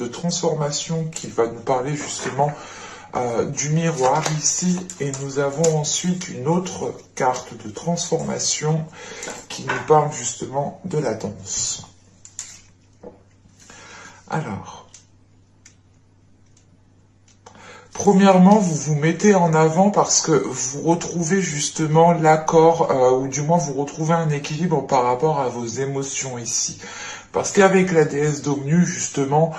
de transformation qui va nous parler justement du miroir ici, et nous avons ensuite une autre carte de transformation qui nous parle justement de la danse. Alors, premièrement, vous vous mettez en avant parce que vous retrouvez justement l'accord, ou du moins vous retrouvez un équilibre par rapport à vos émotions ici. Parce qu'avec la déesse d'Omnium, justement,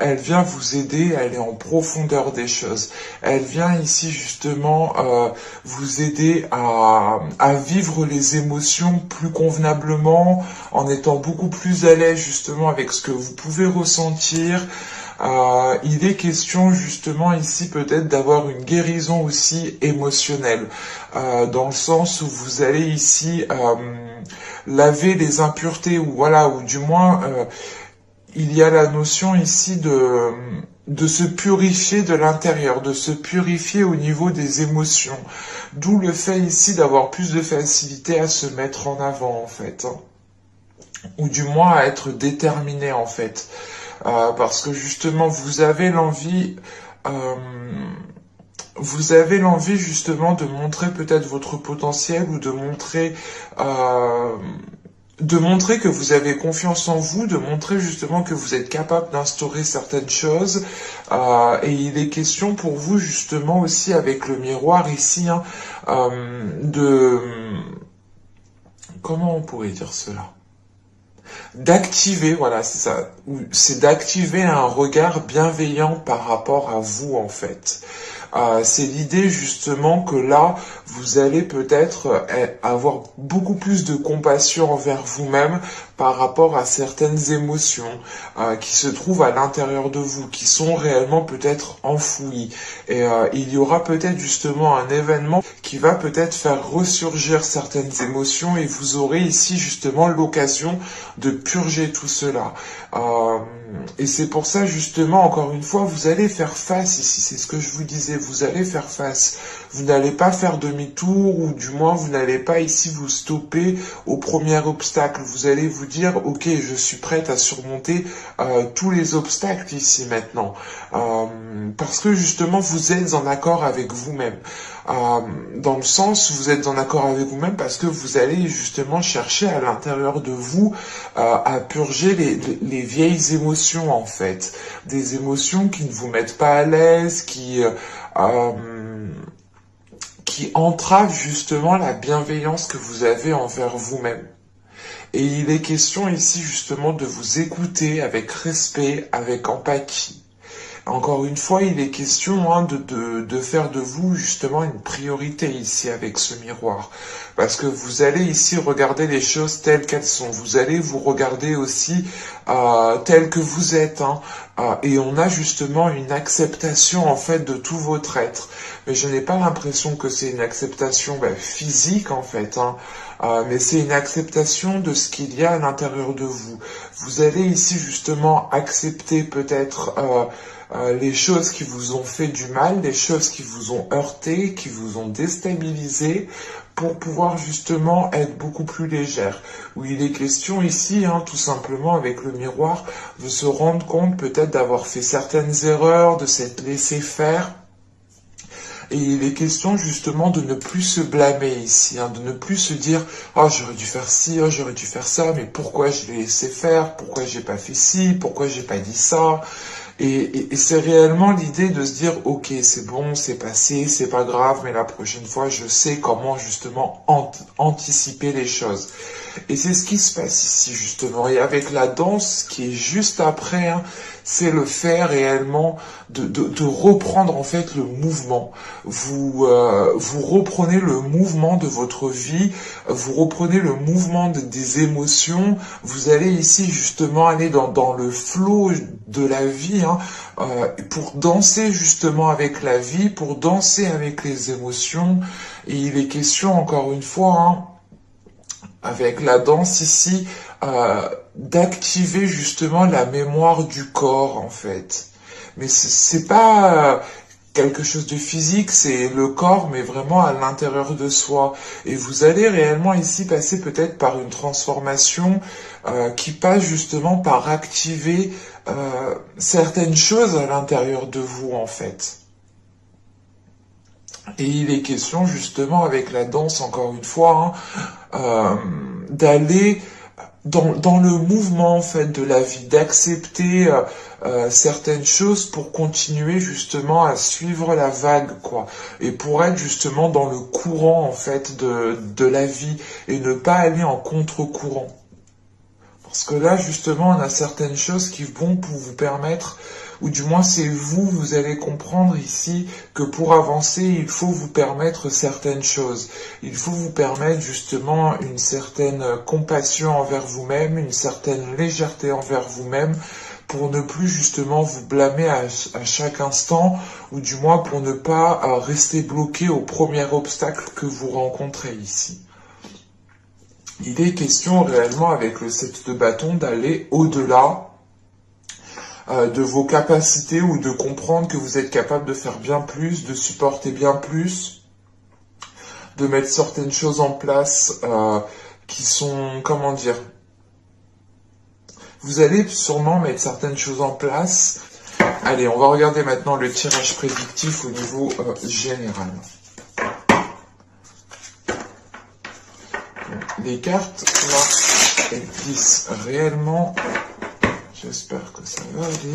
elle vient vous aider à aller en profondeur des choses. Elle vient ici, justement, vous aider à vivre les émotions plus convenablement, en étant beaucoup plus à l'aise, justement, avec ce que vous pouvez ressentir. Il est question justement ici peut-être d'avoir une guérison aussi émotionnelle, dans le sens où vous allez ici laver les impuretés, ou voilà, ou du moins il y a la notion ici de se purifier de l'intérieur, de se purifier au niveau des émotions, d'où le fait ici d'avoir plus de facilité à se mettre en avant en fait, hein. Ou du moins à être déterminé en fait. Parce que justement vous avez l'envie justement de montrer peut-être votre potentiel, ou de montrer que vous avez confiance en vous, de montrer justement que vous êtes capable d'instaurer certaines choses, et il est question pour vous justement aussi avec le miroir ici, hein, comment on pourrait dire cela, d'activer, voilà, c'est ça, c'est d'activer un regard bienveillant par rapport à vous en fait. C'est l'idée justement que là, vous allez peut-être avoir beaucoup plus de compassion envers vous-même par rapport à certaines émotions qui se trouvent à l'intérieur de vous, qui sont réellement peut-être enfouies. Et il y aura peut-être justement un événement qui va peut-être faire ressurgir certaines émotions, et vous aurez ici justement l'occasion de purger tout cela. Et c'est pour ça justement, encore une fois, vous allez faire face ici, c'est ce que je vous disais, vous allez faire face. Vous n'allez pas faire demi-tour, ou du moins vous n'allez pas ici vous stopper au premier obstacle. Vous allez vous dire, ok, je suis prête à surmonter tous les obstacles ici maintenant. Parce que justement vous êtes en accord avec vous-même. Dans le sens, vous êtes en accord avec vous-même parce que vous allez justement chercher à l'intérieur de vous à purger les vieilles émotions en fait, des émotions qui ne vous mettent pas à l'aise, qui entravent justement la bienveillance que vous avez envers vous-même. Et il est question ici justement de vous écouter avec respect, avec empathie. Encore une fois, il est question de faire de vous justement une priorité ici avec ce miroir. Parce que vous allez ici regarder les choses telles qu'elles sont. Vous allez vous regarder aussi telles que vous êtes. Et on a justement une acceptation en fait de tout votre être. Mais je n'ai pas l'impression que c'est une acceptation physique en fait. Mais c'est une acceptation de ce qu'il y a à l'intérieur de vous. Vous allez ici justement accepter peut-être les choses qui vous ont fait du mal, les choses qui vous ont heurté, qui vous ont déstabilisé, pour pouvoir justement être beaucoup plus légère. Où il est question ici, tout simplement avec le miroir, de se rendre compte peut-être d'avoir fait certaines erreurs, de s'être laissé faire. Et il est question justement de ne plus se blâmer ici, de ne plus se dire « Oh, j'aurais dû faire ci, oh, j'aurais dû faire ça, mais pourquoi je l'ai laissé faire? Pourquoi j'ai pas fait ci? Pourquoi j'ai pas dit ça ?» Et c'est réellement l'idée de se dire « Ok, c'est bon, c'est passé, c'est pas grave, mais la prochaine fois, je sais comment justement anticiper les choses. » Et c'est ce qui se passe ici justement. Et avec la danse qui est juste après, c'est le fait réellement de reprendre en fait le mouvement. Vous reprenez le mouvement de votre vie, vous reprenez le mouvement des émotions. Vous allez ici justement aller dans le flot de la vie, pour danser justement avec la vie, pour danser avec les émotions. Et il est question encore une fois, avec la danse ici, d'activer justement la mémoire du corps en fait. Mais c'est pas quelque chose de physique, c'est le corps, mais vraiment à l'intérieur de soi. Et vous allez réellement ici passer peut-être par une transformation qui passe justement par activer certaines choses à l'intérieur de vous, en fait. Et il est question justement avec la danse, encore une fois, d'aller dans le mouvement en fait de la vie, d'accepter certaines choses pour continuer justement à suivre la vague, quoi, et pour être justement dans le courant en fait de la vie et ne pas aller en contre-courant. Parce que là, justement, on a certaines choses qui vont pour vous permettre, ou du moins c'est vous, vous allez comprendre ici que pour avancer, il faut vous permettre certaines choses. Il faut vous permettre justement une certaine compassion envers vous-même, une certaine légèreté envers vous-même, pour ne plus justement vous blâmer à chaque instant, ou du moins pour ne pas rester bloqué au premier obstacle que vous rencontrez ici. Il est question réellement avec le 7 de bâton d'aller au-delà de vos capacités ou de comprendre que vous êtes capable de faire bien plus, de supporter bien plus, de mettre certaines choses en place qui sont, comment dire, vous allez sûrement mettre certaines choses en place. Allez, on va regarder maintenant le tirage prédictif au niveau général. Les cartes, là, elles disent réellement, j'espère que ça va aller.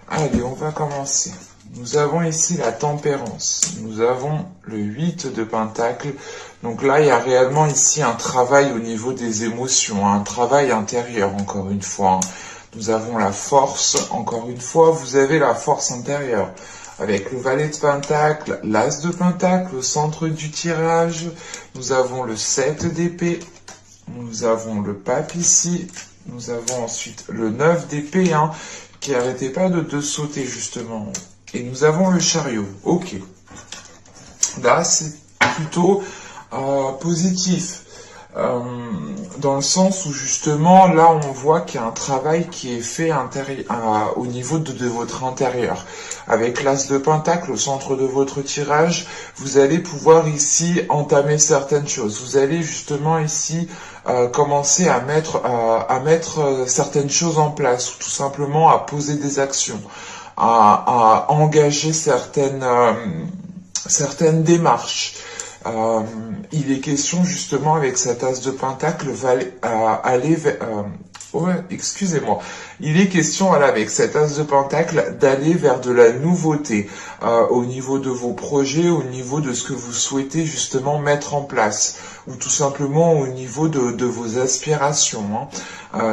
Allez, on va commencer. Nous avons ici la tempérance, nous avons le 8 de pentacle. Donc là, il y a réellement ici un travail au niveau des émotions, un travail intérieur, encore une fois. Nous avons la force, encore une fois, vous avez la force intérieure. Avec le valet de pentacle, l'as de pentacle au centre du tirage, nous avons le 7 d'épée, nous avons le pape ici, nous avons ensuite le 9 d'épée, qui n'arrêtait pas de sauter justement. Et nous avons le chariot. Ok. Là, c'est plutôt positif. Dans le sens où justement, là, on voit qu'il y a un travail qui est fait au niveau de votre intérieur. Avec l'as de pentacle au centre de votre tirage, vous allez pouvoir ici entamer certaines choses. Vous allez justement ici commencer à mettre certaines choses en place, ou tout simplement à poser des actions, à engager certaines démarches. Il est question justement avec cet as de pentacle aller vers... excusez-moi. Il est question avec cet as de pentacle d'aller vers de la nouveauté au niveau de vos projets, au niveau de ce que vous souhaitez justement mettre en place, ou tout simplement au niveau de vos aspirations.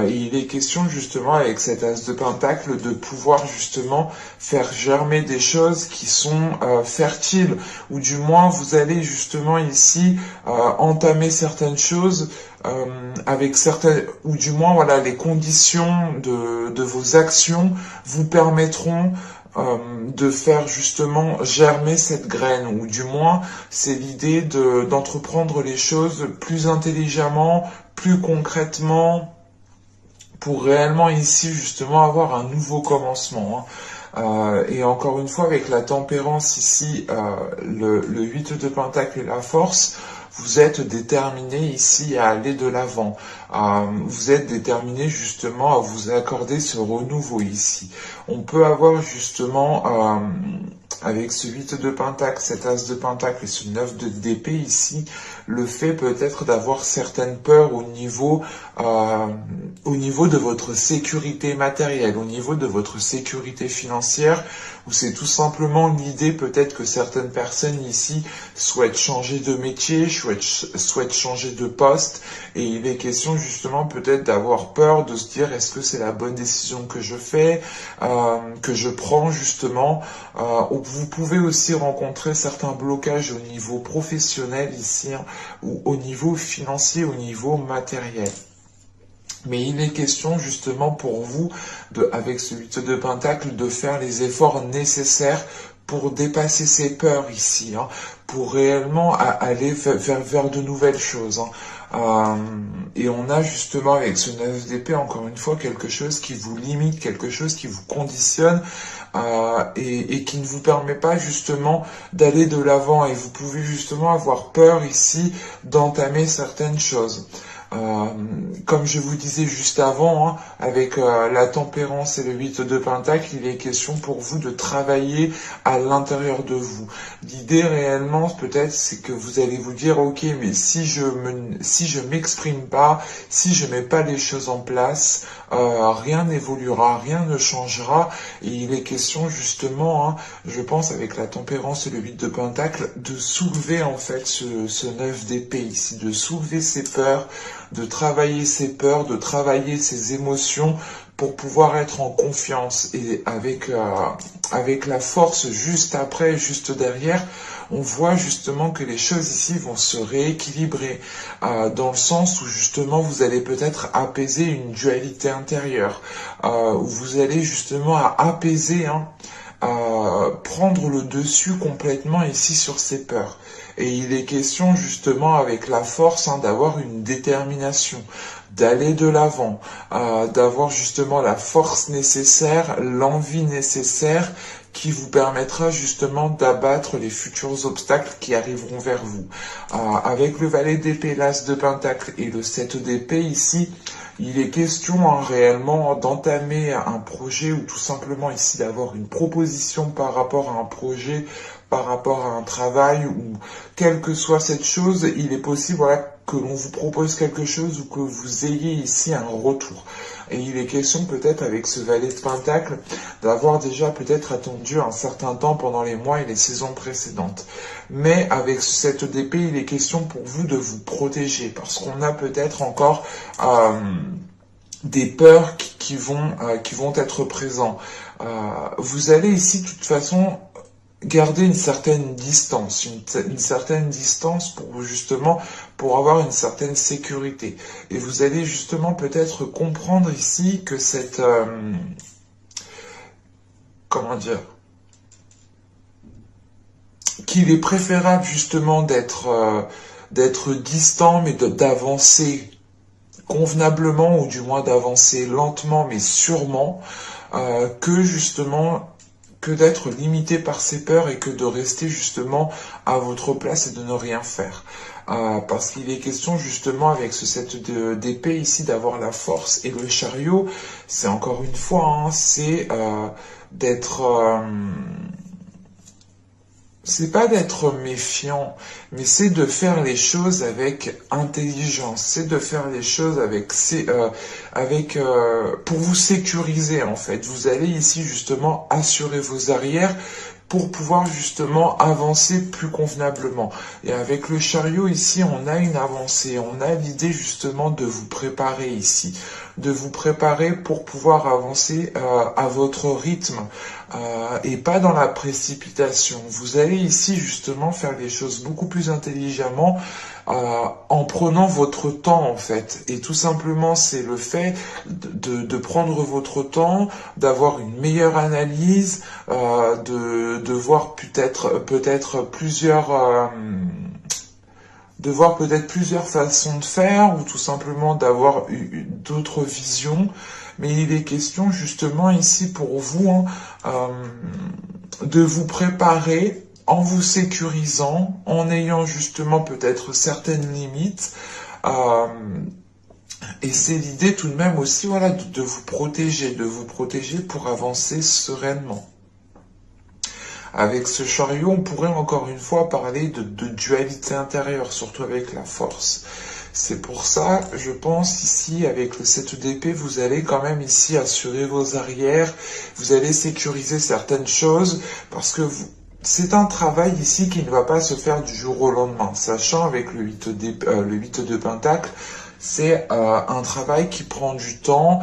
Il est question justement avec cet as de pentacle de pouvoir justement faire germer des choses qui sont fertiles, ou du moins vous allez justement ici entamer certaines choses avec certaines, ou du moins voilà, les conditions de vos actions vous permettront de faire justement germer cette graine, ou du moins c'est l'idée d'entreprendre les choses plus intelligemment, plus concrètement, pour réellement ici justement avoir un nouveau commencement. Et encore une fois avec la tempérance ici, le 8 de pentacle et la force, vous êtes déterminé ici à aller de l'avant. Vous êtes déterminé justement à vous accorder ce renouveau ici. On peut avoir justement avec ce 8 de pentacle, cet as de pentacle et ce 9 d'épée ici, le fait peut-être d'avoir certaines peurs au niveau de votre sécurité matérielle, au niveau de votre sécurité financière, ou c'est tout simplement l'idée peut-être que certaines personnes ici souhaitent changer de métier, souhaitent changer de poste, et il est question justement peut-être d'avoir peur de se dire est-ce que c'est la bonne décision que je fais, que je prends justement. Vous pouvez aussi rencontrer certains blocages au niveau professionnel ici, ou au niveau financier, au niveau matériel. Mais il est question justement pour vous, avec ce 8 de pentacle, de faire les efforts nécessaires pour dépasser ces peurs ici, pour réellement aller vers de nouvelles choses. Euh, et on a justement avec ce 9 d'épée, encore une fois, quelque chose qui vous limite, quelque chose qui vous conditionne et qui ne vous permet pas justement d'aller de l'avant. Et vous pouvez justement avoir peur ici d'entamer certaines choses. Euh, Comme je vous disais juste avant, hein, avec la tempérance et le 8 de Pentacle, il est question pour vous de travailler à l'intérieur de vous. L'idée réellement, peut-être, c'est que vous allez vous dire, ok, mais si je m'exprime pas, si je mets pas les choses en place, rien n'évoluera, rien ne changera. Et il est question justement, hein, je pense, avec la tempérance et le 8 de Pentacle, de soulever en fait ce 9 d'épée ici, de soulever ses peurs, de travailler ses peurs, de travailler ses émotions pour pouvoir être en confiance. Et avec la force juste après, juste derrière, on voit justement que les choses ici vont se rééquilibrer dans le sens où justement vous allez peut-être apaiser une dualité intérieure, où vous allez justement apaiser, hein, prendre le dessus complètement ici sur ses peurs. Et il est question justement avec la force, hein, d'avoir une détermination, d'aller de l'avant, d'avoir justement la force nécessaire, l'envie nécessaire qui vous permettra justement d'abattre les futurs obstacles qui arriveront vers vous. Avec le valet d'épée, l'as de pentacle et le 7 d'épée ici, il est question hein, réellement d'entamer un projet ou tout simplement ici d'avoir une proposition par rapport à un projet, par rapport à un travail ou quelle que soit cette chose, il est possible voilà, que l'on vous propose quelque chose ou que vous ayez ici un retour. Et il est question peut-être avec ce valet de pentacle d'avoir déjà peut-être attendu un certain temps pendant les mois et les saisons précédentes. Mais avec ce 7 d'épée, il est question pour vous de vous protéger parce qu'on a peut-être encore des peurs qui vont être présents. Vous allez ici de toute façon garder une certaine distance, une certaine distance pour avoir une certaine sécurité. Et vous allez justement peut-être comprendre ici que comment dire, qu'il est préférable justement d'être distant, mais d'avancer convenablement ou du moins d'avancer lentement mais sûrement, que d'être limité par ses peurs et que de rester justement à votre place et de ne rien faire. Parce qu'il est question justement avec ce 7 d'épée ici d'avoir la force. Et le chariot, c'est encore une fois, hein, c'est c'est pas d'être méfiant, mais c'est de faire les choses avec intelligence, c'est de faire les choses pour vous sécuriser en fait. Vous allez ici justement assurer vos arrières pour pouvoir justement avancer plus convenablement. Et avec le chariot ici, on a une avancée, on a l'idée justement de vous préparer ici, de vous préparer pour pouvoir avancer à votre rythme et pas dans la précipitation. Vous allez ici justement faire les choses beaucoup plus intelligemment en prenant votre temps en fait. Et tout simplement c'est le fait de prendre votre temps, d'avoir une meilleure analyse, de voir peut-être plusieurs de voir peut-être plusieurs façons de faire ou tout simplement d'avoir d'autres visions. Mais il est question justement ici pour vous de vous préparer en vous sécurisant, en ayant justement peut-être certaines limites. Et c'est l'idée tout de même aussi voilà, de vous protéger pour avancer sereinement. Avec ce chariot, on pourrait encore une fois parler de dualité intérieure, surtout avec la force. C'est pour ça, je pense ici, avec le 7 d'épée, vous allez quand même ici assurer vos arrières, vous allez sécuriser certaines choses, parce que c'est un travail ici qui ne va pas se faire du jour au lendemain, sachant avec le 8 de pentacle, c'est un travail qui prend du temps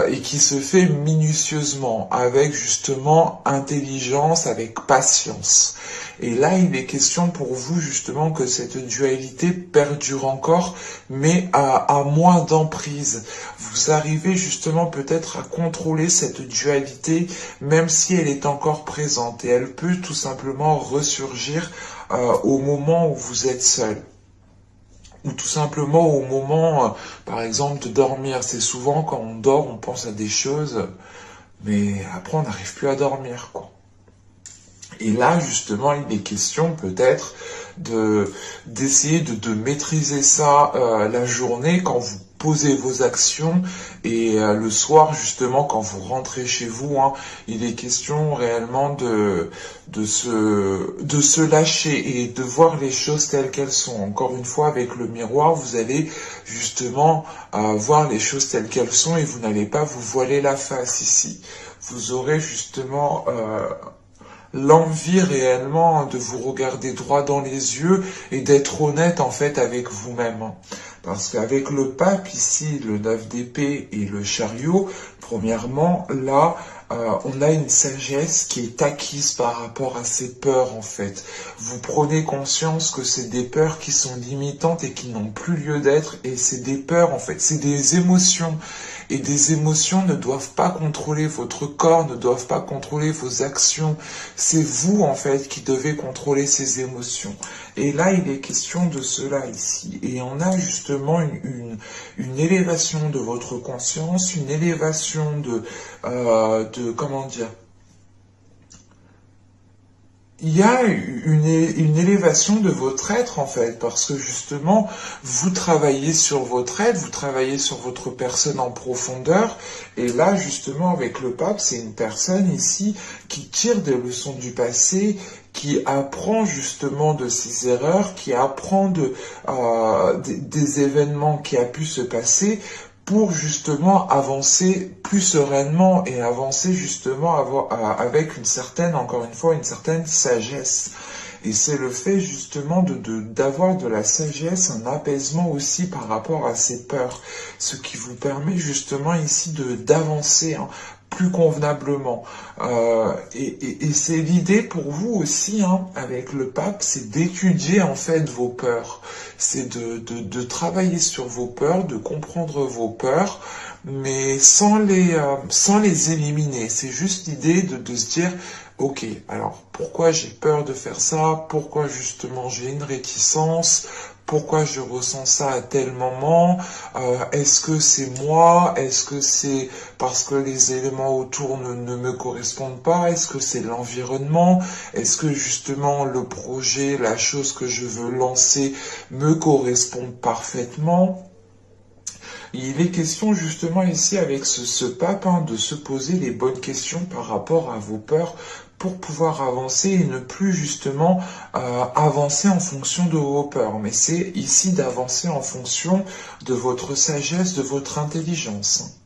et qui se fait minutieusement, avec justement intelligence, avec patience. Et là, il est question pour vous justement que cette dualité perdure encore, mais à moins d'emprise. Vous arrivez justement peut-être à contrôler cette dualité, même si elle est encore présente, et elle peut tout simplement ressurgir au moment où vous êtes seul. ou tout simplement au moment, par exemple, de dormir. C'est souvent quand on dort, on pense à des choses, mais après on n'arrive plus à dormir, quoi. Et là, justement, il est question peut-être d'essayer de maîtriser ça la journée quand vous posez vos actions et le soir, justement, quand vous rentrez chez vous, hein, il est question réellement de se lâcher et de voir les choses telles qu'elles sont. Encore une fois, avec le miroir, vous allez justement voir les choses telles qu'elles sont et vous n'allez pas vous voiler la face ici. Vous aurez justement l'envie réellement de vous regarder droit dans les yeux et d'être honnête en fait avec vous-même. Parce qu'avec le pape ici, le 9 d'épée et le chariot, premièrement, là, on a une sagesse qui est acquise par rapport à ces peurs en fait. Vous prenez conscience que c'est des peurs qui sont limitantes et qui n'ont plus lieu d'être et c'est des peurs en fait, c'est des émotions. Et des émotions ne doivent pas contrôler votre corps, ne doivent pas contrôler vos actions. C'est vous, en fait, qui devez contrôler ces émotions. Et là, il est question de cela ici. Et on a justement une élévation de votre conscience, une élévation comment dire, il y a une élévation de votre être en fait, parce que justement, vous travaillez sur votre être, vous travaillez sur votre personne en profondeur, et là justement avec le pape, c'est une personne ici qui tire des leçons du passé, qui apprend justement de ses erreurs, qui apprend des événements qui a pu se passer pour justement avancer plus sereinement et avancer justement avec une certaine, encore une fois, une certaine sagesse. Et c'est le fait justement d'avoir de la sagesse, un apaisement aussi par rapport à ces peurs, ce qui vous permet justement ici d'avancer, hein, plus convenablement. Et c'est l'idée pour vous aussi, hein, avec le pape, c'est d'étudier en fait vos peurs. C'est de travailler sur vos peurs, de comprendre vos peurs, mais sans les éliminer. C'est juste l'idée de se dire, ok, alors pourquoi j'ai peur de faire ça? Pourquoi justement j'ai une réticence? Pourquoi je ressens ça à tel moment? Est-ce que c'est moi? Est-ce que c'est parce que les éléments autour ne me correspondent pas? Est-ce que c'est l'environnement? Est-ce que justement le projet, la chose que je veux lancer me correspond parfaitement? Il est question justement ici avec ce pape, hein, de se poser les bonnes questions par rapport à vos peurs pour pouvoir avancer et ne plus justement avancer en fonction de vos peurs. Mais c'est ici d'avancer en fonction de votre sagesse, de votre intelligence.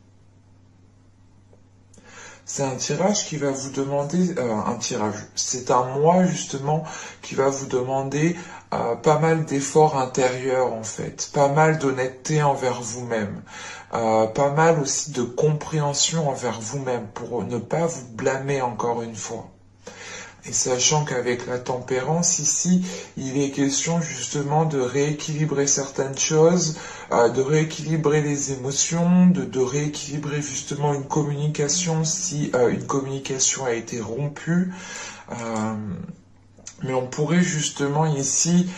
C'est un tirage qui va vous demander, c'est un mois justement qui va vous demander pas mal d'efforts intérieurs en fait, pas mal d'honnêteté envers vous-même, pas mal aussi de compréhension envers vous-même pour ne pas vous blâmer encore une fois. Et sachant qu'avec la tempérance ici, il est question justement de rééquilibrer certaines choses, de rééquilibrer les émotions, de rééquilibrer justement une communication si une communication a été rompue. Mais on pourrait justement ici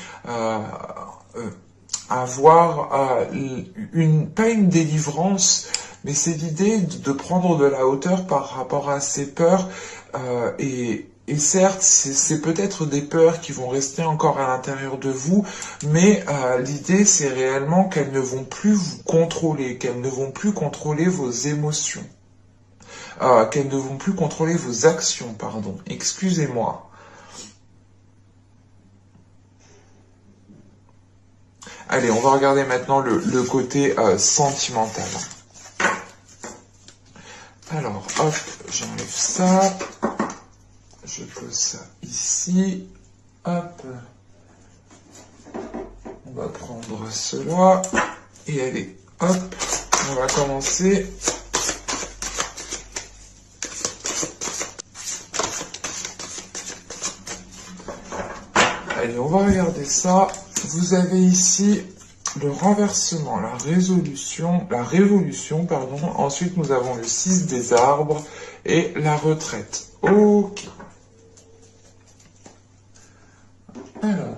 avoir pas une délivrance, mais c'est l'idée de prendre de la hauteur par rapport à ces peurs et certes, c'est peut-être des peurs qui vont rester encore à l'intérieur de vous, mais l'idée c'est réellement qu'elles ne vont plus vous contrôler, qu'elles ne vont plus contrôler vos émotions, qu'elles ne vont plus contrôler vos actions, pardon, excusez-moi. Allez, on va regarder maintenant le côté sentimental. Alors, hop, j'enlève ça. Je pose ça ici. Hop. On va prendre cela. Et allez, hop. On va commencer. Allez, on va regarder ça. Vous avez ici le renversement, la révolution, pardon. Ensuite, nous avons le 6 des arbres et la retraite. Ok. Alors.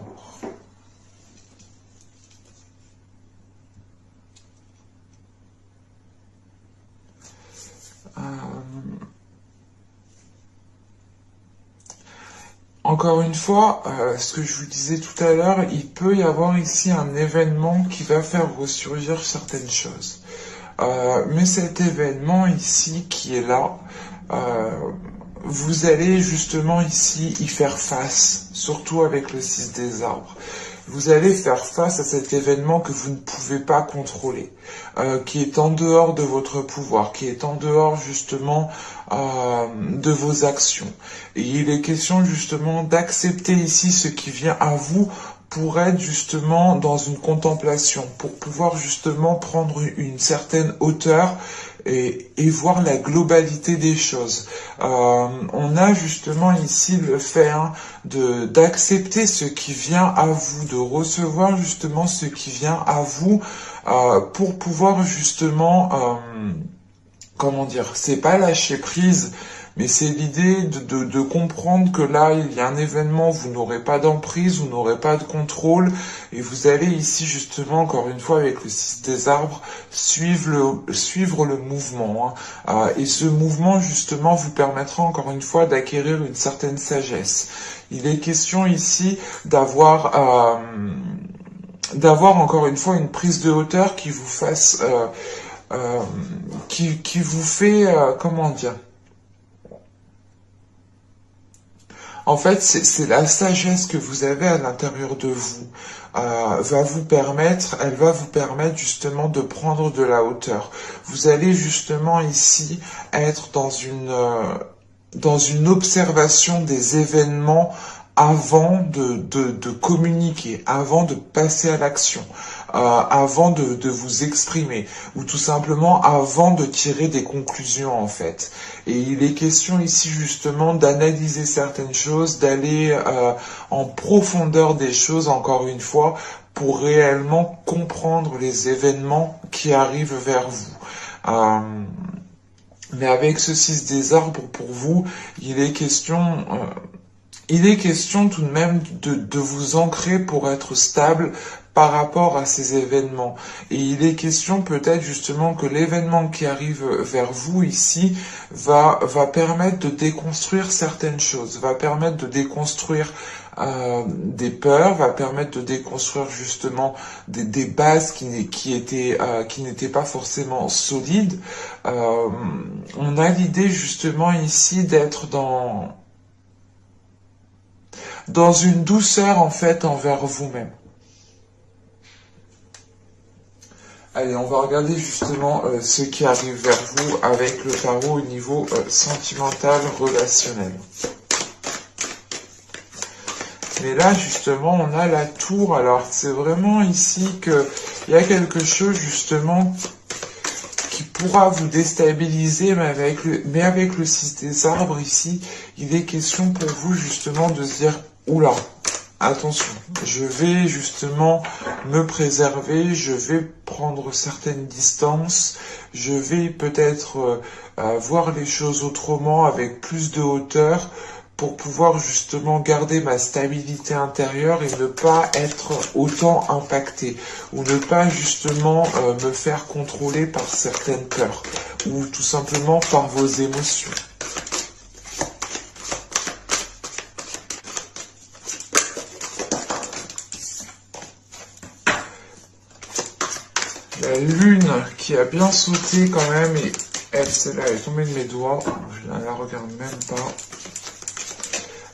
encore une fois, ce que je vous disais tout à l'heure, il peut y avoir ici un événement qui va faire ressurgir certaines choses. Mais cet événement ici qui est là, vous allez justement ici y faire face, surtout avec le 6 des arbres. Vous allez faire face à cet événement que vous ne pouvez pas contrôler, qui est en dehors de votre pouvoir, qui est en dehors justement de vos actions. Et il est question justement d'accepter ici ce qui vient à vous pour être justement dans une contemplation, pour pouvoir justement prendre une certaine hauteur et voir la globalité des choses. On a justement ici le fait d'accepter ce qui vient à vous, de recevoir justement ce qui vient à vous pour pouvoir justement, comment dire, c'est pas lâcher prise, mais c'est l'idée de comprendre que là, il y a un événement, vous n'aurez pas d'emprise, vous n'aurez pas de contrôle, et vous allez ici justement, encore une fois, avec le 6 des arbres, suivre le mouvement. Et ce mouvement, justement, vous permettra encore une fois d'acquérir une certaine sagesse. Il est question ici d'avoir encore une fois une prise de hauteur qui vous fasse... qui vous fait... comment dire, en fait, c'est la sagesse que vous avez à l'intérieur de vous elle va vous permettre justement de prendre de la hauteur. Vous allez justement ici être dans une observation des événements avant de communiquer, avant de passer à l'action, avant de vous exprimer, ou tout simplement avant de tirer des conclusions en fait. Et il est question ici justement d'analyser certaines choses, d'aller en profondeur des choses encore une fois, pour réellement comprendre les événements qui arrivent vers vous. Mais avec ce 6 des arbres pour vous, il est question tout de même de vous ancrer pour être stable par rapport à ces événements. Et il est question peut-être justement que l'événement qui arrive vers vous ici va permettre de déconstruire certaines choses, va permettre de déconstruire des peurs, va permettre de déconstruire justement des bases qui n'étaient pas forcément solides. On a l'idée justement ici d'être dans une douceur en fait envers vous-même. Allez, on va regarder justement ce qui arrive vers vous avec le tarot au niveau sentimental, relationnel. Mais là, justement, on a la tour. Alors, c'est vraiment ici qu'il y a quelque chose, justement, qui pourra vous déstabiliser, mais avec le 6 des arbres, ici, il est question pour vous, justement, de se dire, oula, attention, je vais justement me préserver, je vais prendre certaines distances, je vais peut-être voir les choses autrement, avec plus de hauteur, pour pouvoir justement garder ma stabilité intérieure et ne pas être autant impacté, ou ne pas justement me faire contrôler par certaines peurs, ou tout simplement par vos émotions. La lune qui a bien sauté quand même, et elle, celle-là, elle est tombée de mes doigts, je ne la regarde même pas.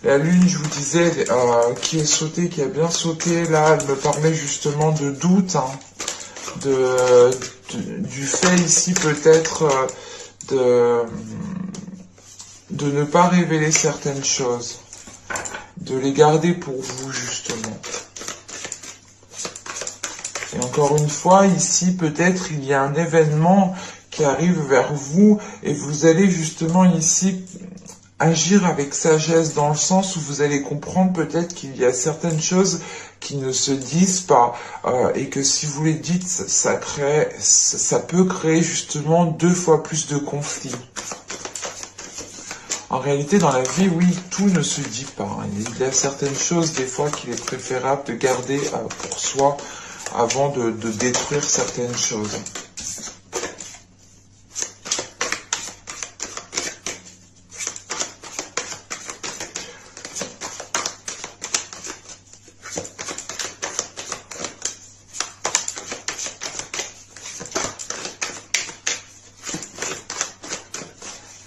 La lune, je vous disais, qui est sautée, qui a bien sauté, là, elle me parlait justement de doute, du fait ici peut-être de ne pas révéler certaines choses, de les garder pour vous justement. Et encore une fois, ici peut-être il y a un événement qui arrive vers vous et vous allez justement ici agir avec sagesse dans le sens où vous allez comprendre peut-être qu'il y a certaines choses qui ne se disent pas et que si vous les dites, ça peut créer justement 2 fois plus de conflits. En réalité, dans la vie, oui, tout ne se dit pas. Il y a certaines choses des fois qu'il est préférable de garder pour soi avant de détruire certaines choses.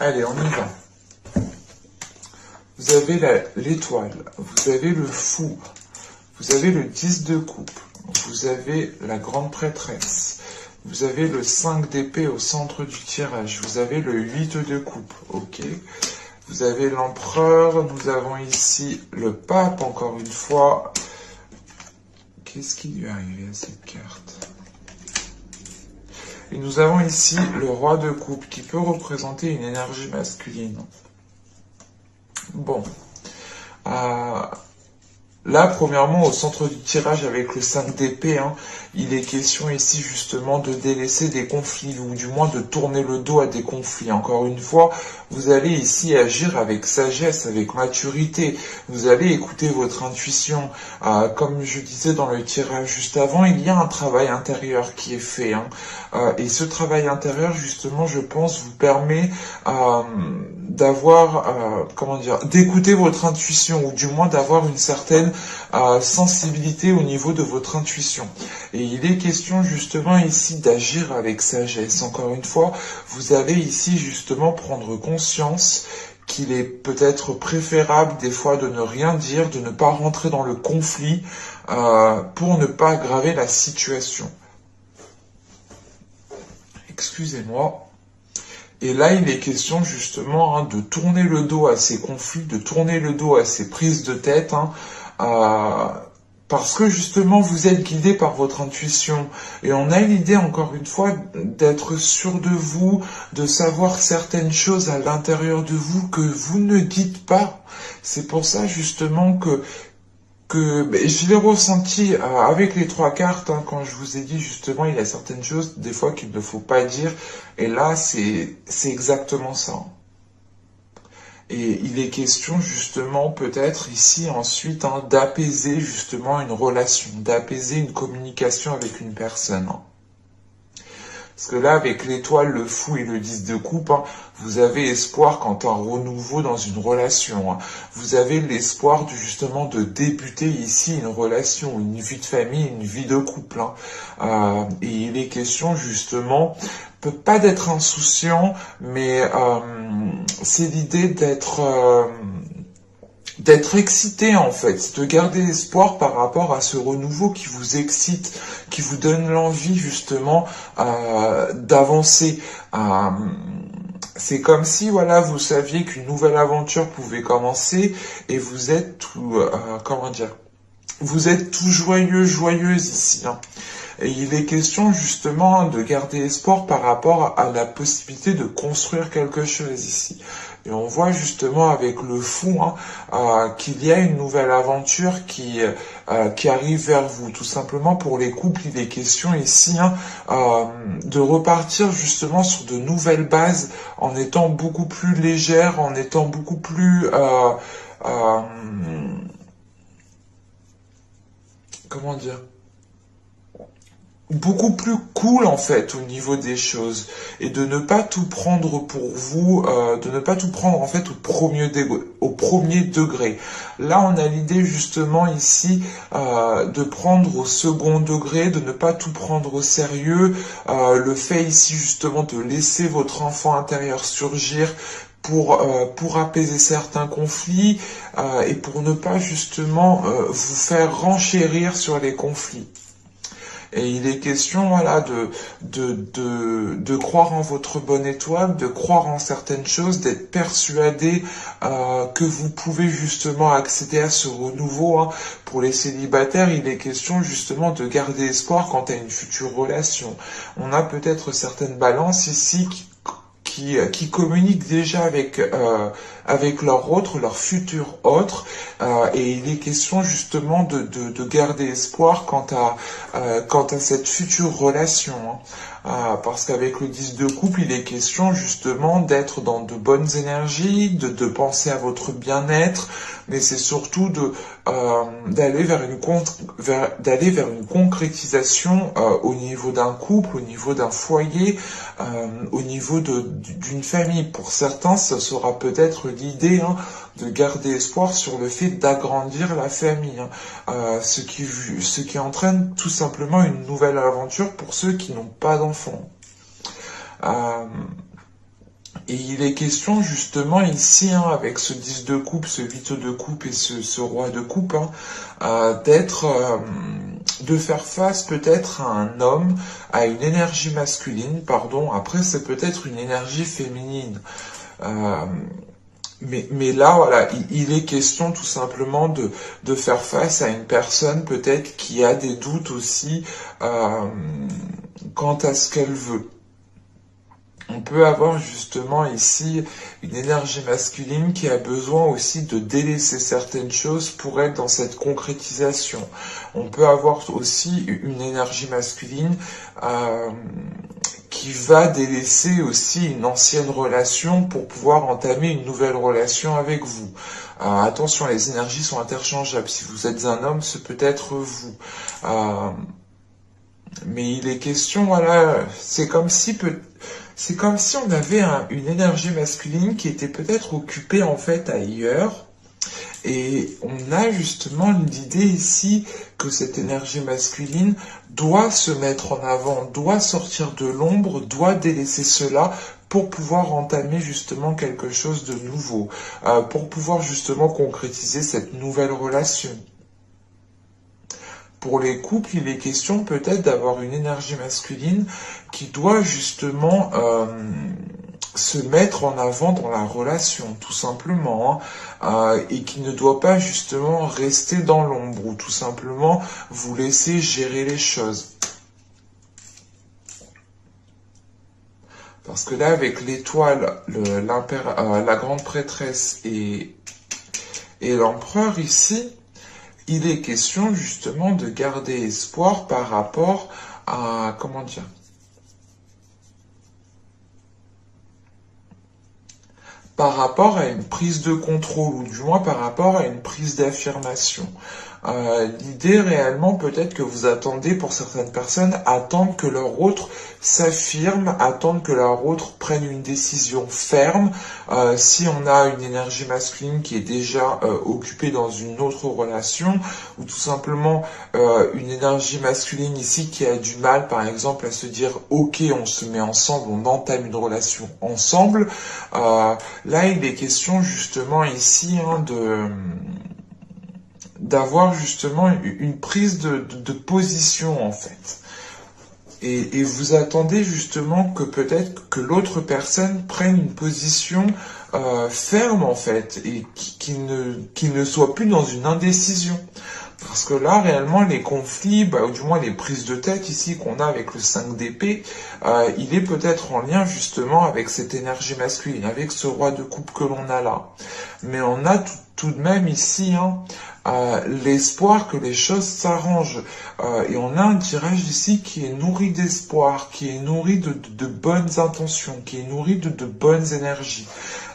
Allez, on y va. Vous avez l'étoile, vous avez le fou, vous avez le 10 de coupe, vous avez la grande prêtresse, vous avez le 5 d'épée au centre du tirage, vous avez le 8 de coupe, ok. Vous avez l'empereur, nous avons ici le pape, encore une fois. Qu'est-ce qui lui est arrivé à cette carte? Et nous avons ici le roi de coupe, qui peut représenter une énergie masculine. Bon. Là, premièrement, au centre du tirage avec le 5 d'épée, il est question ici justement de délaisser des conflits, ou du moins de tourner le dos à des conflits. Encore une fois, vous allez ici agir avec sagesse, avec maturité. Vous allez écouter votre intuition. Comme je disais dans le tirage juste avant, il y a un travail intérieur qui est fait. Et ce travail intérieur, justement, je pense, vous permet d'avoir, d'écouter votre intuition, ou du moins d'avoir une certaine sensibilité au niveau de votre intuition. Et il est question justement ici d'agir avec sagesse. Encore une fois, vous allez ici justement prendre conscience qu'il est peut-être préférable des fois de ne rien dire, de ne pas rentrer dans le conflit pour ne pas aggraver la situation. Excusez-moi. Et là, il est question justement de tourner le dos à ces conflits, de tourner le dos à ces prises de tête, parce que justement, vous êtes guidé par votre intuition. Et on a l'idée, encore une fois, d'être sûr de vous, de savoir certaines choses à l'intérieur de vous que vous ne dites pas. C'est pour ça justement que je l'ai ressenti avec les 3 cartes, quand je vous ai dit justement il y a certaines choses des fois qu'il ne faut pas dire, et là c'est exactement ça. Et il est question justement peut-être ici ensuite d'apaiser justement une relation, d'apaiser une communication avec une personne. Parce que là, avec l'étoile, le fou et le 10 de coupe, vous avez espoir quant à un renouveau dans une relation. Vous avez l'espoir justement de débuter ici une relation, une vie de famille, une vie de couple. Et il est question justement, pas d'être insouciant, mais c'est l'idée d'être excité en fait, de garder espoir par rapport à ce renouveau qui vous excite, qui vous donne l'envie justement d'avancer. C'est comme si voilà vous saviez qu'une nouvelle aventure pouvait commencer et vous êtes tout vous êtes tout joyeux, joyeuse ici. Et il est question justement de garder espoir par rapport à la possibilité de construire quelque chose ici. Et on voit justement avec le fou qu'il y a une nouvelle aventure qui arrive vers vous. Tout simplement pour les couples, il est question ici de repartir justement sur de nouvelles bases en étant beaucoup plus légère, en étant beaucoup plus... comment dire, beaucoup plus cool en fait au niveau des choses, et de ne pas tout prendre pour vous, de ne pas tout prendre en fait au premier degré. Là on a l'idée justement ici de prendre au second degré, de ne pas tout prendre au sérieux, le fait ici justement de laisser votre enfant intérieur surgir pour apaiser certains conflits et pour ne pas justement vous faire renchérir sur les conflits. Et il est question, voilà, de croire en votre bonne étoile, de croire en certaines choses, d'être persuadé que vous pouvez justement accéder à ce renouveau. Pour les célibataires, il est question justement de garder espoir quant à une future relation. On a peut-être certaines balances ici qui communiquent déjà avec leur autre, leur futur autre, et il est question justement de garder espoir quant à cette future relation. Parce qu'avec le 10 de coupe, il est question justement d'être dans de bonnes énergies, de penser à votre bien-être, mais c'est surtout d'aller vers une concrétisation au niveau d'un couple, au niveau d'un foyer, au niveau d'une famille. Pour certains, ce sera peut-être l'idée de garder espoir sur le fait d'agrandir la famille, ce qui entraîne tout simplement une nouvelle aventure pour ceux qui n'ont pas d'enfants. Et il est question justement ici, hein, avec ce 10 de coupe, ce 8 de coupe et ce roi de coupe, hein, de faire face peut-être à un homme, à une énergie masculine, pardon, après c'est peut-être une énergie féminine. Euh, mais là, voilà, il est question tout simplement de faire face à une personne peut-être qui a des doutes aussi euh, quant à ce qu'elle veut. On peut avoir justement ici une énergie masculine qui a besoin aussi de délaisser certaines choses pour être dans cette concrétisation. On peut avoir aussi une énergie masculine euh, qui va délaisser aussi une ancienne relation pour pouvoir entamer une nouvelle relation avec vous. Attention, les énergies sont interchangeables. Si vous êtes un homme, ce peut être vous. Euh, mais il est question, voilà, c'est comme si on avait une énergie masculine qui était peut-être occupée en fait ailleurs. Et on a justement l'idée ici que cette énergie masculine doit se mettre en avant, doit sortir de l'ombre, doit délaisser cela pour pouvoir entamer justement quelque chose de nouveau, pour pouvoir justement concrétiser cette nouvelle relation. Pour les couples, il est question peut-être d'avoir une énergie masculine qui doit justement se mettre en avant dans la relation, tout simplement, hein, et qui ne doit pas justement rester dans l'ombre ou tout simplement vous laisser gérer les choses. Parce que là, avec l'étoile, la grande prêtresse et l'empereur ici, il est question justement de garder espoir par rapport à, comment dire, par rapport à une prise de contrôle, ou du moins par rapport à une prise d'affirmation. L'idée réellement, peut-être que vous attendez, pour certaines personnes, attendre que leur autre s'affirme, attendre que leur autre prenne une décision ferme. Si on a une énergie masculine qui est déjà occupée dans une autre relation, ou tout simplement une énergie masculine ici qui a du mal, par exemple, à se dire ok, on se met ensemble, on entame une relation ensemble. Là, il est question justement ici, hein, d'avoir justement une prise de position en fait. Et vous attendez justement que peut-être que l'autre personne prenne une position ferme en fait et qui ne soit plus dans une indécision. Parce que là, réellement, les conflits, ou du moins les prises de tête ici qu'on a avec le 5 d'épée, il est peut-être en lien justement avec cette énergie masculine, avec ce roi de coupe que l'on a là. Mais on a tout de même ici l'espoir que les choses s'arrangent. Et on a un tirage ici qui est nourri d'espoir, qui est nourri de bonnes intentions, qui est nourri de bonnes énergies.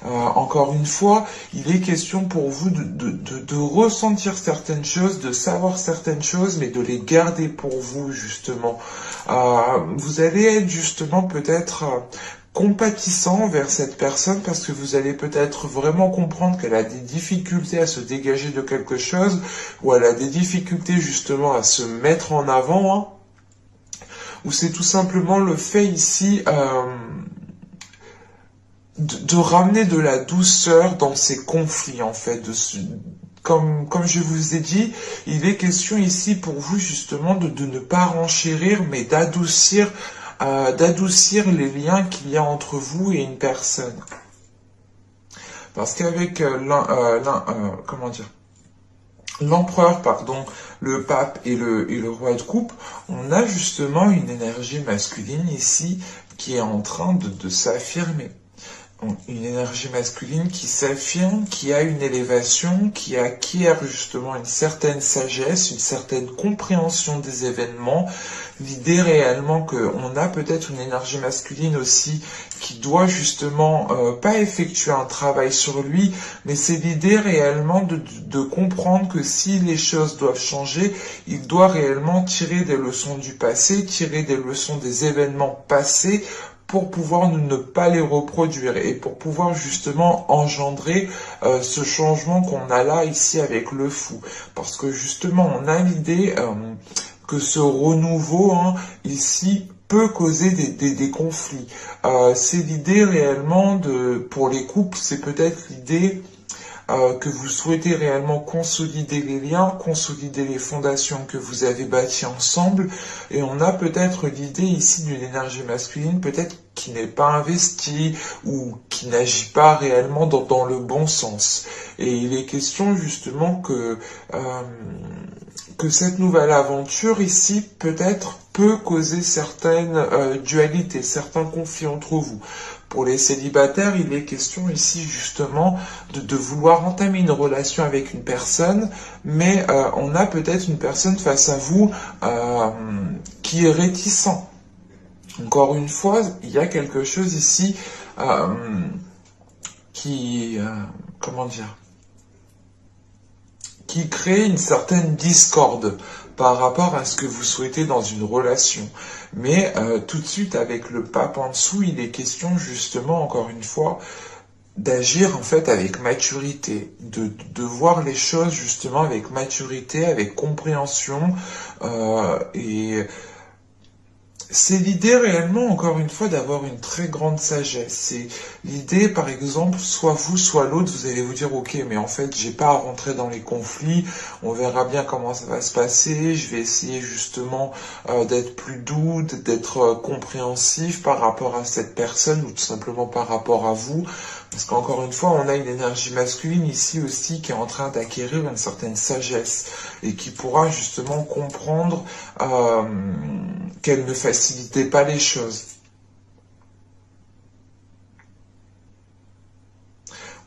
Encore une fois, il est question pour vous de ressentir certaines choses, de savoir certaines choses, mais de les garder pour vous, justement. Vous allez être justement peut-être compatissant vers cette personne parce que vous allez peut-être vraiment comprendre qu'elle a des difficultés à se dégager de quelque chose ou elle a des difficultés justement à se mettre en avant, hein, ou c'est tout simplement le fait ici de ramener de la douceur dans ces conflits en fait. Comme je vous ai dit, il est question ici pour vous justement de ne pas renchérir mais d'adoucir les liens qu'il y a entre vous et une personne. Parce qu'avec comment dire, l'empereur, pardon, le pape et le roi de coupe, on a justement une énergie masculine ici qui est en train de s'affirmer. Une énergie masculine qui s'affirme, qui a une élévation, qui acquiert justement une certaine sagesse, une certaine compréhension des événements. L'idée réellement qu'on a peut-être une énergie masculine aussi qui doit justement pas effectuer un travail sur lui, mais c'est l'idée réellement de comprendre que si les choses doivent changer, il doit réellement tirer des leçons du passé, tirer des leçons des événements passés pour pouvoir ne pas les reproduire et pour pouvoir justement engendrer ce changement qu'on a là ici avec le fou. Parce que justement on a l'idée que ce renouveau, hein, ici peut causer des conflits. C'est l'idée réellement pour les couples, c'est peut-être l'idée que vous souhaitez réellement consolider les liens, consolider les fondations que vous avez bâties ensemble, et on a peut-être l'idée ici d'une énergie masculine, peut-être qui n'est pas investie ou qui n'agit pas réellement dans le bon sens. Et il est question justement que cette nouvelle aventure ici peut-être peut causer certaines dualités, certains conflits entre vous. Pour les célibataires, il est question ici justement de vouloir entamer une relation avec une personne, mais on a peut-être une personne face à vous qui est réticent. Encore une fois, il y a quelque chose ici comment dire, qui crée une certaine discorde par rapport à ce que vous souhaitez dans une relation. Mais tout de suite, avec le pape en dessous, il est question justement, encore une fois, d'agir en fait avec maturité, de voir les choses justement avec maturité, avec compréhension, et c'est l'idée réellement, encore une fois, d'avoir une très grande sagesse. C'est l'idée, par exemple, soit vous, soit l'autre, vous allez vous dire, ok, mais en fait, j'ai pas à rentrer dans les conflits, on verra bien comment ça va se passer, je vais essayer justement d'être plus doux, d'être compréhensif par rapport à cette personne ou tout simplement par rapport à vous. Parce qu'encore une fois, on a une énergie masculine ici aussi qui est en train d'acquérir une certaine sagesse et qui pourra justement comprendre qu'elle ne facilitait pas les choses.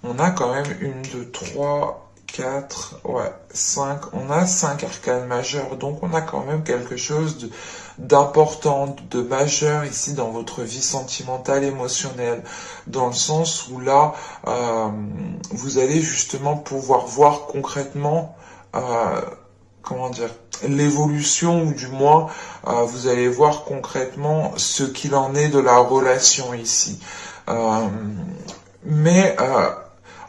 On a quand même 1, 2, 3, 4, ouais, 5. On a 5 arcanes majeures, donc on a quand même quelque chose d'important, de majeur ici dans votre vie sentimentale, émotionnelle, dans le sens où là, vous allez justement pouvoir voir concrètement, comment dire, l'évolution, ou du moins, vous allez voir concrètement ce qu'il en est de la relation ici. Mais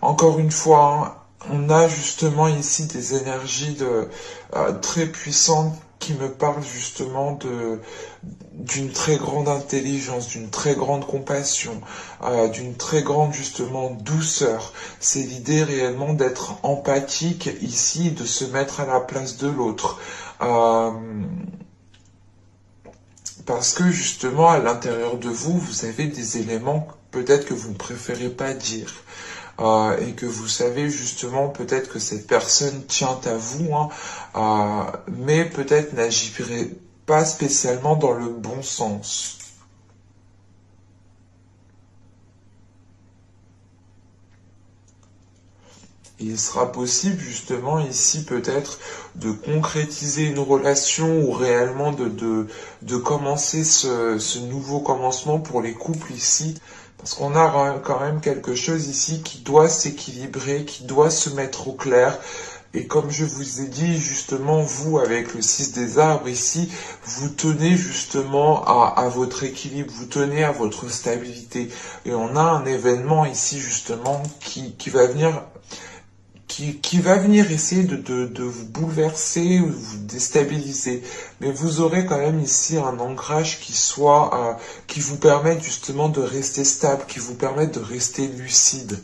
encore une fois, on a justement ici des énergies très puissantes qui me parlent justement d'une très grande intelligence, d'une très grande compassion, d'une très grande justement douceur. C'est l'idée réellement d'être empathique ici, de se mettre à la place de l'autre. Parce que justement à l'intérieur de vous, vous avez des éléments peut-être que vous ne préférez pas dire. Et que vous savez justement peut-être que cette personne tient à vous, hein, mais peut-être n'agirait pas spécialement dans le bon sens. Et il sera possible justement ici peut-être de concrétiser une relation ou réellement de commencer ce nouveau commencement pour les couples ici. Parce qu'on a quand même quelque chose ici qui doit s'équilibrer, qui doit se mettre au clair. Et comme je vous ai dit, justement, vous, avec le 6 des arbres ici, vous tenez justement à votre équilibre, vous tenez à votre stabilité. Et on a un événement ici, justement, qui va venir essayer de vous bouleverser ou de vous déstabiliser. Mais vous aurez quand même ici un ancrage qui vous permette justement de rester stable, qui vous permette de rester lucide.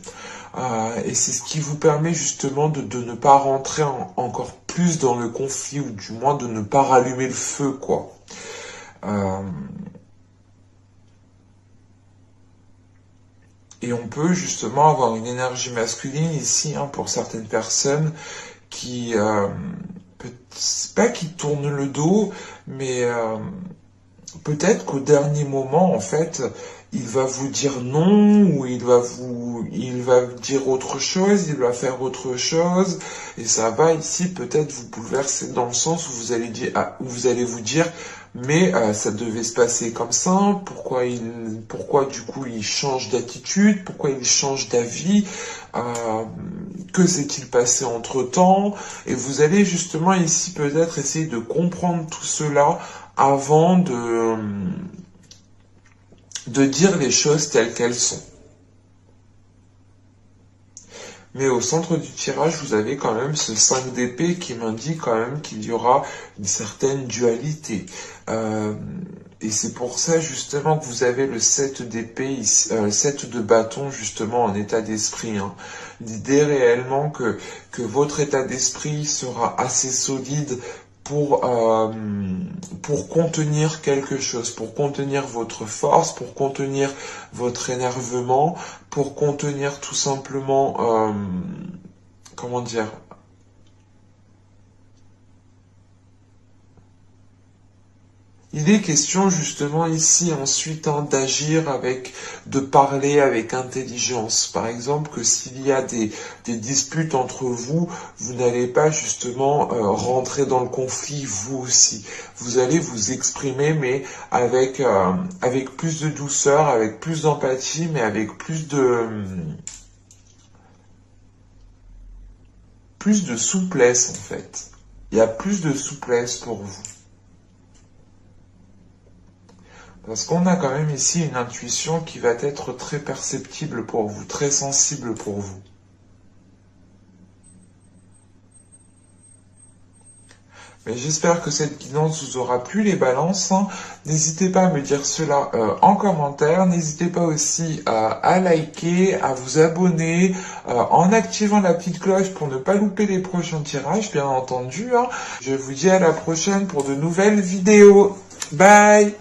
Et c'est ce qui vous permet justement de ne pas rentrer encore plus dans le conflit, ou du moins de ne pas rallumer le feu, quoi. Et on peut justement avoir une énergie masculine ici, hein, pour certaines personnes qui, c'est pas qui tournent le dos, mais peut-être qu'au dernier moment, en fait, il va vous dire non, ou il va dire autre chose, il va faire autre chose, et ça va ici peut-être vous bouleverser dans le sens où vous allez vous dire, mais ça devait se passer comme ça, pourquoi du coup il change d'attitude, pourquoi il change d'avis, que s'est-il passé entre-temps, et vous allez justement ici peut-être essayer de comprendre tout cela avant de dire les choses telles qu'elles sont. Mais au centre du tirage, vous avez quand même ce 5 d'épée qui m'indique quand même qu'il y aura une certaine dualité. Et c'est pour ça justement que vous avez le 7 d'épée, 7 de bâton justement en état d'esprit. Hein. L'idée réellement que votre état d'esprit sera assez solide pour contenir quelque chose, pour contenir votre force, pour contenir votre énervement, pour contenir tout simplement, comment dire, il est question justement ici ensuite hein, d'agir de parler avec intelligence. Par exemple, que s'il y a des disputes entre vous, vous n'allez pas justement rentrer dans le conflit vous aussi. Vous allez vous exprimer mais avec plus de douceur, avec plus d'empathie, mais avec plus de souplesse en fait. Il y a plus de souplesse pour vous. Parce qu'on a quand même ici une intuition qui va être très perceptible pour vous, très sensible pour vous. Mais j'espère que cette guidance vous aura plu les balances. N'hésitez pas à me dire cela en commentaire. N'hésitez pas aussi à liker, à vous abonner en activant la petite cloche pour ne pas louper les prochains tirages, bien entendu. Hein. Je vous dis à la prochaine pour de nouvelles vidéos. Bye!